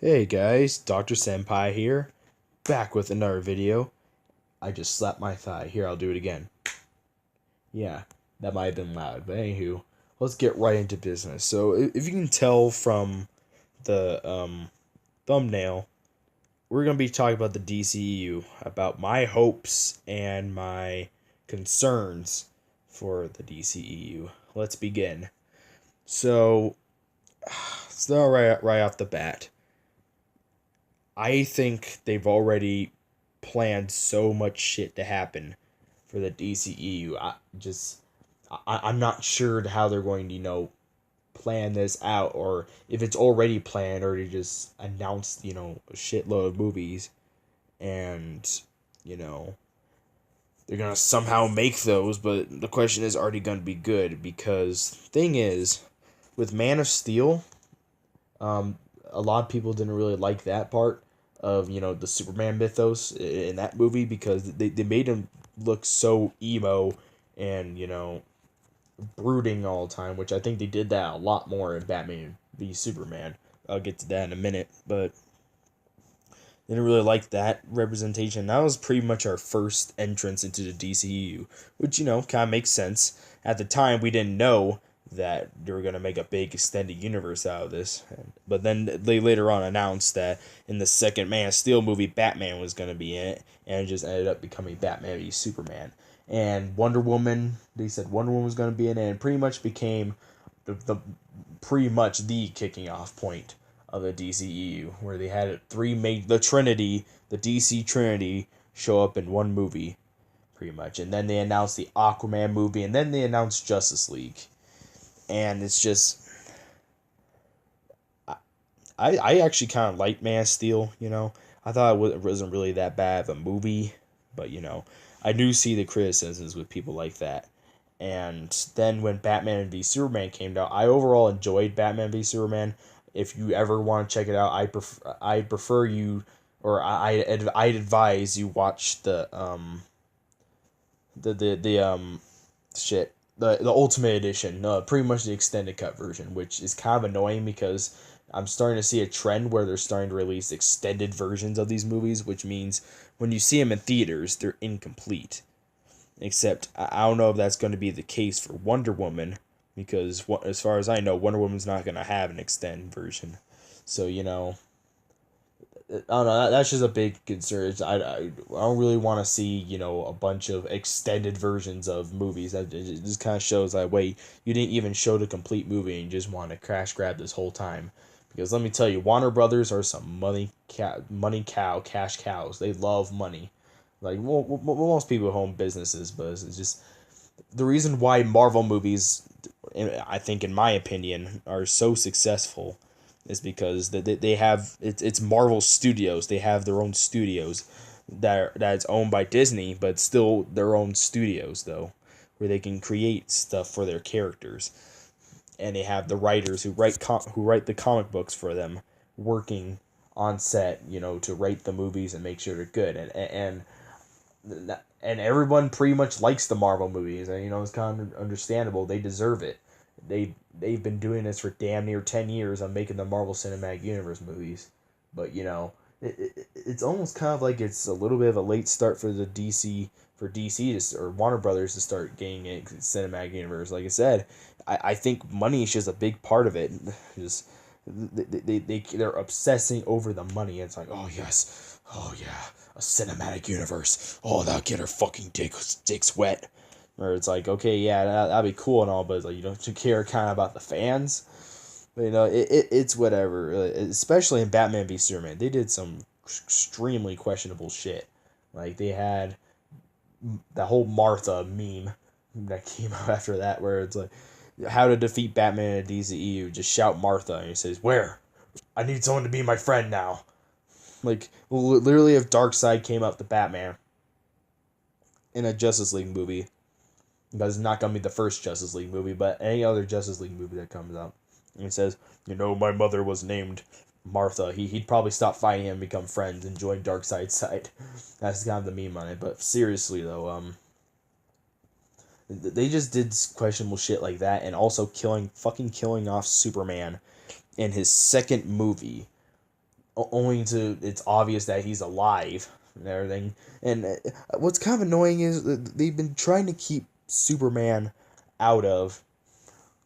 Hey guys, Dr. Senpai here, back with another video. I just slapped my thigh. Here, I'll do it again. Yeah, that might have been loud, but anywho, let's get right into business. So, if you can tell from the thumbnail, we're going to be talking about the DCEU, about my hopes and my concerns for the DCEU. Let's begin. So, start right off the bat. I think they've already planned so much shit to happen for the DCEU. I'm not sure how they're going to plan this out, or if it's already planned, or to just announce a shitload of movies, and you know they're gonna somehow make those. But the question is, are they gonna be good? Because thing is, with Man of Steel, um, a lot of people didn't really like that part of the Superman mythos in that movie, because they made him look so emo and brooding all the time, which I think they did that a lot more in Batman v Superman. I'll get to that in a minute, but didn't really like that representation. That was pretty much our first entrance into the DCEU, which kind of makes sense. At the time, we didn't know that they were gonna make a big extended universe out of this, but then they later on announced that in the second Man of Steel movie, Batman was gonna be in it, and it just ended up becoming Batman v Superman. And Wonder Woman, they said Wonder Woman was gonna be in it, and pretty much became the pretty much the kicking off point of the DCEU, where they had the Trinity, the DC Trinity, show up in one movie, pretty much, and then they announced the Aquaman movie, and then they announced Justice League, and it's just I actually kind of like Man of Steel. I thought it wasn't really that bad of a movie, but I do see the criticisms with people like that. And then when Batman v Superman came out, I overall enjoyed Batman v Superman. If you ever want to check it out, I prefer you, or I'd advise you watch the shit the Ultimate Edition, pretty much the extended cut version, which is kind of annoying because I'm starting to see a trend where they're starting to release extended versions of these movies, which means when you see them in theaters, they're incomplete. Except I don't know if that's going to be the case for Wonder Woman, because as far as I know, Wonder Woman's not going to have an extended version. So I don't know. That's just a big concern. I don't really want to see a bunch of extended versions of movies. That it just kind of shows like, wait, you didn't even show the complete movie and you just want to crash grab this whole time. Because let me tell you, Warner Brothers are some cash cows. They love money. Like, well, most people own businesses, but it's just the reason why Marvel movies, I think, in my opinion, are so successful is because they have it's Marvel Studios. They have their own studios that's owned by Disney, but still their own studios though, where they can create stuff for their characters, and they have the writers who write the comic books for them working on set, to write the movies and make sure they're good, and everyone pretty much likes the Marvel movies, and it's kind of understandable. They deserve it. They've been doing this for damn near 10 years on making the Marvel Cinematic Universe movies, but it's almost kind of like it's a little bit of a late start for the DC or Warner Brothers to start getting a cinematic universe. Like I said, I think money is just a big part of it. Just they're obsessing over the money. It's like, oh yes, oh yeah, a cinematic universe. Oh, that'll get her fucking dicks wet. Or it's like, okay, yeah, that'd be cool and all, but it's like you don't care kind of about the fans. But, it's whatever. Especially in Batman v Superman, they did some extremely questionable shit. Like they had the whole Martha meme that came out after that, where it's like, how to defeat Batman at DCEU. Just shout Martha, and he says, "Where? I need someone to be my friend now." Like literally, if Darkseid came up to Batman in a Justice League movie, because it's not gonna be the first Justice League movie, but any other Justice League movie that comes out, and he says, my mother was named Martha, he'd probably stop fighting and become friends and join Darkseid's side. That's kind of the meme on it. But seriously though, they just did questionable shit like that, and also killing off Superman in his second movie. only to it's obvious that he's alive and everything. And what's kind of annoying is that they've been trying to keep Superman out of,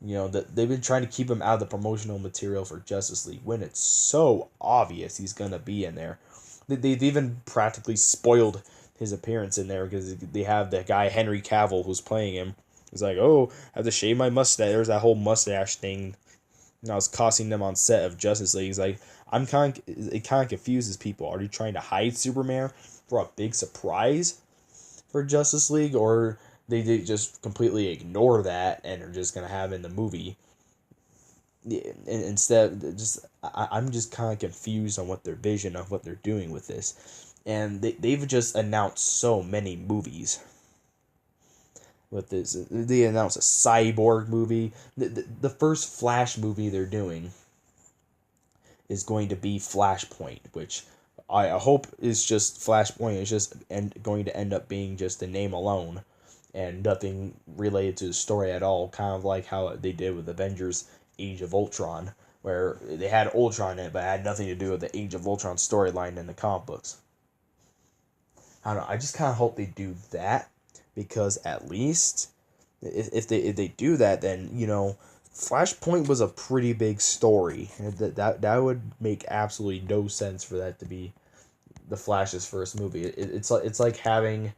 that they've been trying to keep him out of the promotional material for Justice League when it's so obvious he's gonna be in there. They've even practically spoiled his appearance in there because they have the guy Henry Cavill who's playing him. He's like, oh, I have to shave my mustache. There's that whole mustache thing. And I was costing them on set of Justice League. He's like, it kind of confuses people. Are you trying to hide Superman for a big surprise for Justice League, or they just completely ignore that and are just gonna have it in the movie? Instead, I'm just kind of confused on what their vision of what they're doing with this, and they've just announced so many movies with this. They announced a Cyborg movie. The first Flash movie they're doing is going to be Flashpoint, which I hope is just Flashpoint. It's just going to end up being just the name alone and nothing related to the story at all. Kind of like how they did with Avengers Age of Ultron, where they had Ultron in it, but it had nothing to do with the Age of Ultron storyline in the comic books. I don't know. I just kind of hope they do that, because at least if they do that, then Flashpoint was a pretty big story. That would make absolutely no sense for that to be the Flash's first movie. It's like having,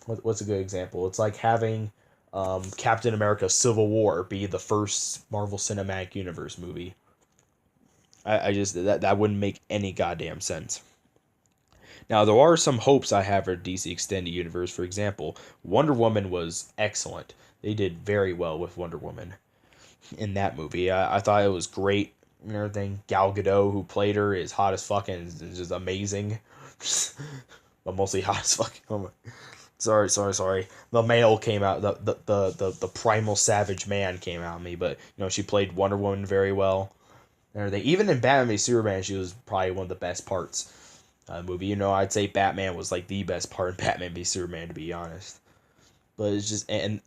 what's a good example? It's like having Captain America: Civil War be the first Marvel Cinematic Universe movie. I just that wouldn't make any goddamn sense. Now, there are some hopes I have for DC Extended Universe. For example, Wonder Woman was excellent. They did very well with Wonder Woman in that movie. I thought it was great and everything. Gal Gadot, who played her, is hot as fuck and is just amazing. But mostly hot as fuck. Oh my. Sorry. The male came out. The primal savage man came out of me. But she played Wonder Woman very well. And everything. Even in Batman v Superman, she was probably one of the best parts. Movie. I'd say Batman was like the best part of Batman v Superman, to be honest. But it's just and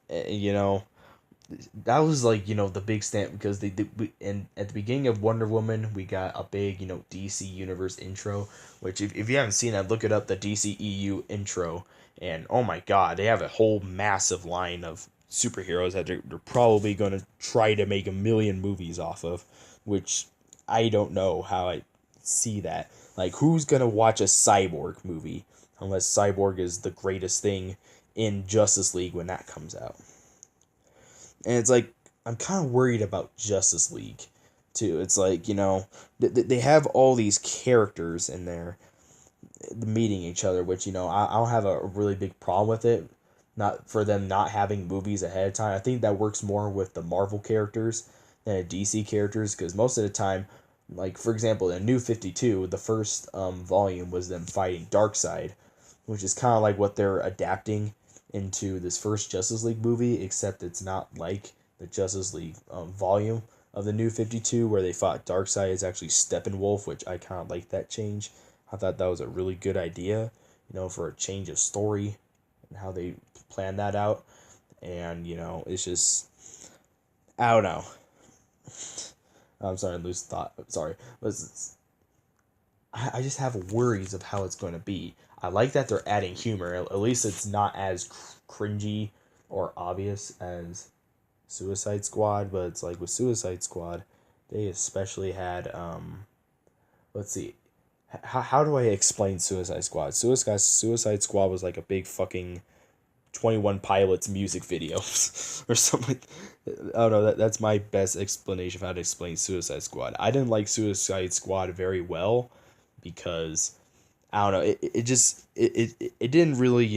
that was like the big stamp, because and at the beginning of Wonder Woman we got a big DC Universe intro, which if you haven't seen that, look it up, the DCEU intro, and oh my god, they have a whole massive line of superheroes that they're probably going to try to make a million movies off of, which I don't know how I see that. Like, who's gonna watch a Cyborg movie unless Cyborg is the greatest thing in Justice League when that comes out? And it's like, I'm kind of worried about Justice League too. It's like, they have all these characters in there meeting each other, which I don't have a really big problem with it. Not for them not having movies ahead of time. I think that works more with the Marvel characters than a DC characters, because most of the time, like, for example, in New 52, the first volume was them fighting Darkseid, which is kind of like what they're adapting into this first Justice League movie, except it's not like the Justice League volume of the New 52 where they fought Darkseid. It's actually Steppenwolf, which I kind of like that change. I thought that was a really good idea, for a change of story and how they planned that out. And, it's just, I don't know. I'm sorry, lose thought. Sorry. I just have worries of how it's going to be. I like that they're adding humor. At least it's not as cringy or obvious as Suicide Squad. But it's like with Suicide Squad, they especially had let's see, how do I explain Suicide Squad? Suicide Squad was like a big fucking 21 Pilots music video or something. I don't know. That's my best explanation of how to explain Suicide Squad. I didn't like Suicide Squad very well because I don't know. It didn't really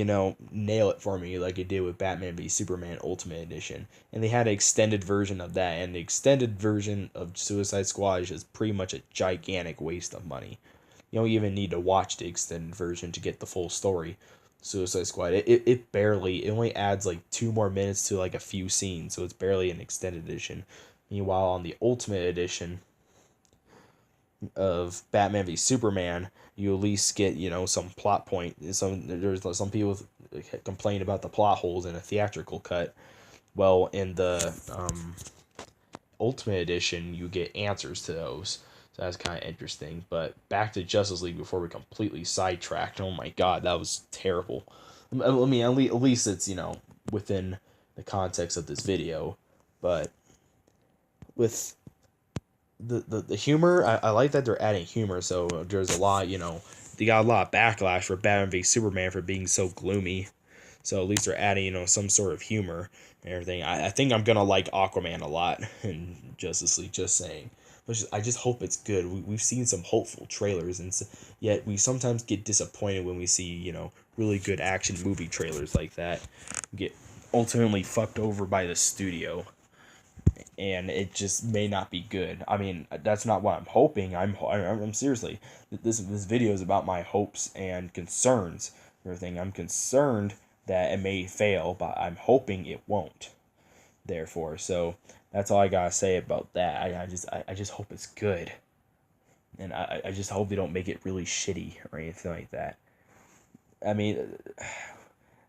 nail it for me like it did with Batman v Superman Ultimate Edition, and they had an extended version of that, and the extended version of Suicide Squad is just pretty much a gigantic waste of money. You don't even need to watch the extended version to get the full story. Suicide Squad, it only adds like 2 more minutes to like a few scenes, so it's barely an extended edition. Meanwhile, on the Ultimate Edition of Batman v Superman, you at least get some plot point. There's some people complain about the plot holes in a theatrical cut. Well, in the Ultimate Edition, you get answers to those. So that's kind of interesting. But back to Justice League before we completely sidetracked. Oh my god, that was terrible. I mean, at least it's, within the context of this video. But with the humor, I like that they're adding humor. So there's a lot, they got a lot of backlash for Batman v Superman for being so gloomy. So at least they're adding, some sort of humor and everything. I think I'm gonna like Aquaman a lot in Justice League. Just saying. But I just hope it's good. We've seen some hopeful trailers, and yet we sometimes get disappointed when we see, really good action movie trailers like that. We get ultimately fucked over by the studio, and it just may not be good. I mean, that's not what I'm hoping. I'm seriously, this video is about my hopes and concerns. Everything. I'm concerned that it may fail, but I'm hoping it won't. Therefore, so that's all I gotta say about that. I just hope it's good, and I just hope they don't make it really shitty or anything like that. I mean,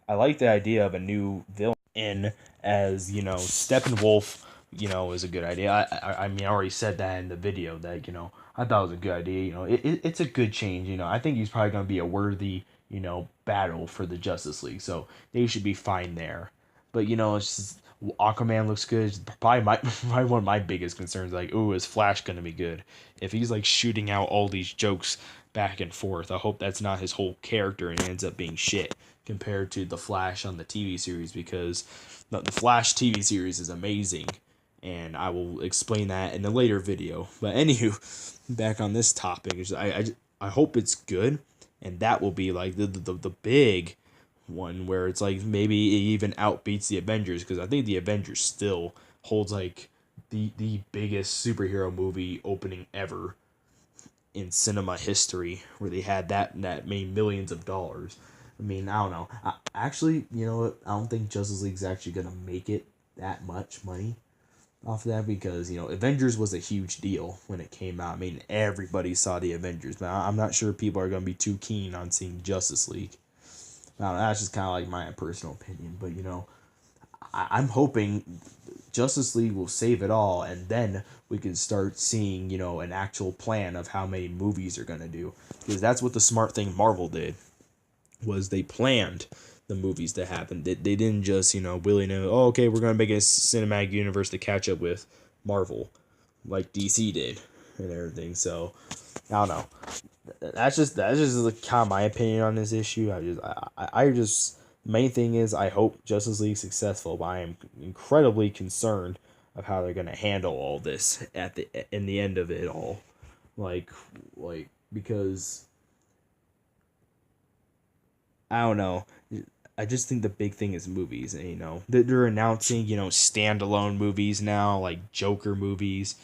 I like the idea of a new villain in, as Steppenwolf. Is a good idea. I mean, I already said that in the video that I thought it was a good idea. It's a good change. I think he's probably gonna be a worthy battle for the Justice League, so they should be fine there. But it's just, Aquaman looks good. It's probably one of my biggest concerns. Like, ooh, is Flash gonna be good? If he's like shooting out all these jokes back and forth, I hope that's not his whole character and ends up being shit compared to the Flash on the TV series, because the Flash TV series is amazing, and I will explain that in a later video. But anywho, back on this topic, I hope it's good, and that will be like the big one where it's like maybe it even outbeats the Avengers, because I think the Avengers still holds like the biggest superhero movie opening ever in cinema history, where they had that made millions of dollars. I mean, I don't know. Actually, you know what? I don't think Justice League's actually gonna make it that much money off of that, because Avengers was a huge deal when it came out. I mean, everybody saw the Avengers, but I'm not sure people are gonna be too keen on seeing Justice League. I don't know, that's just kind of like my personal opinion, but I'm hoping Justice League will save it all, and then we can start seeing an actual plan of how many movies they're gonna do, because that's what the smart thing Marvel did, was they planned the movies to happen. They didn't just willy-nilly, oh, okay, we're gonna make a cinematic universe to catch up with Marvel like DC did and everything. So I don't know. That's just like kind of my opinion on this issue. I just main thing is I hope Justice League is successful, but I am incredibly concerned of how they're gonna handle all this in the end of it all, like because I don't know. I just think the big thing is movies, and they're announcing standalone movies now, like Joker movies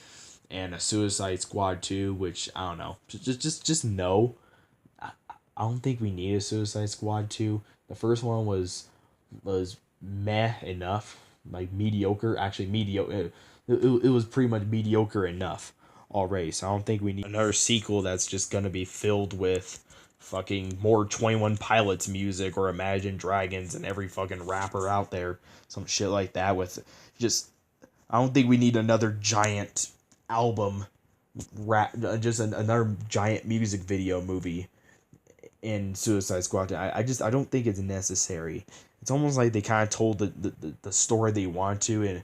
and a Suicide Squad 2, which I don't know. Just no. I don't think we need a Suicide Squad 2. The first one was meh enough, like mediocre. Actually, mediocre. It was pretty much mediocre enough already. So I don't think we need another sequel that's just gonna be filled with fucking more 21 Pilots music or Imagine Dragons and every fucking rapper out there, some shit like that. With just, I don't think we need another giant album just another giant music video movie in Suicide Squad. I don't think it's necessary. It's almost like they kind of told the story they want to in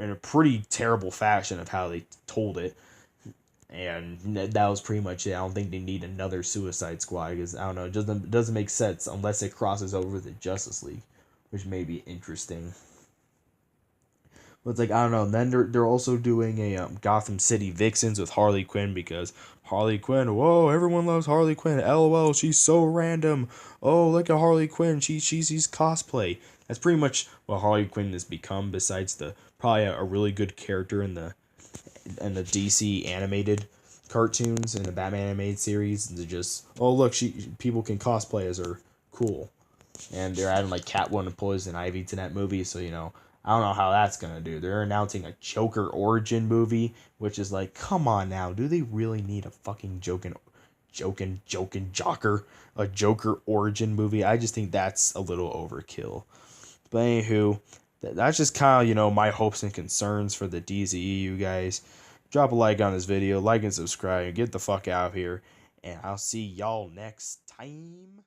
a pretty terrible fashion of how they told it, and that was pretty much it. I don't think they need another Suicide Squad, because I don't know, it doesn't make sense unless it crosses over the Justice League, which may be interesting. But it's like, I don't know. And then they're also doing a Gotham City Vixens with Harley Quinn, because Harley Quinn, whoa, everyone loves Harley Quinn. LOL, she's so random. Oh, look at Harley Quinn. She's cosplay. That's pretty much what Harley Quinn has become. Besides the probably a really good character in the DC animated cartoons and the Batman animated series. They're just, oh look, people can cosplay as her. Cool. And they're adding like Catwoman and Poison Ivy to that movie, so I don't know how that's gonna do. They're announcing a Joker origin movie, which is like, come on now, do they really need a fucking Joker origin movie? I just think that's a little overkill. But anywho, that's just kind of my hopes and concerns for the DCEU guys. drop a like on this video, like and subscribe, and get the fuck out of here. And I'll see y'all next time.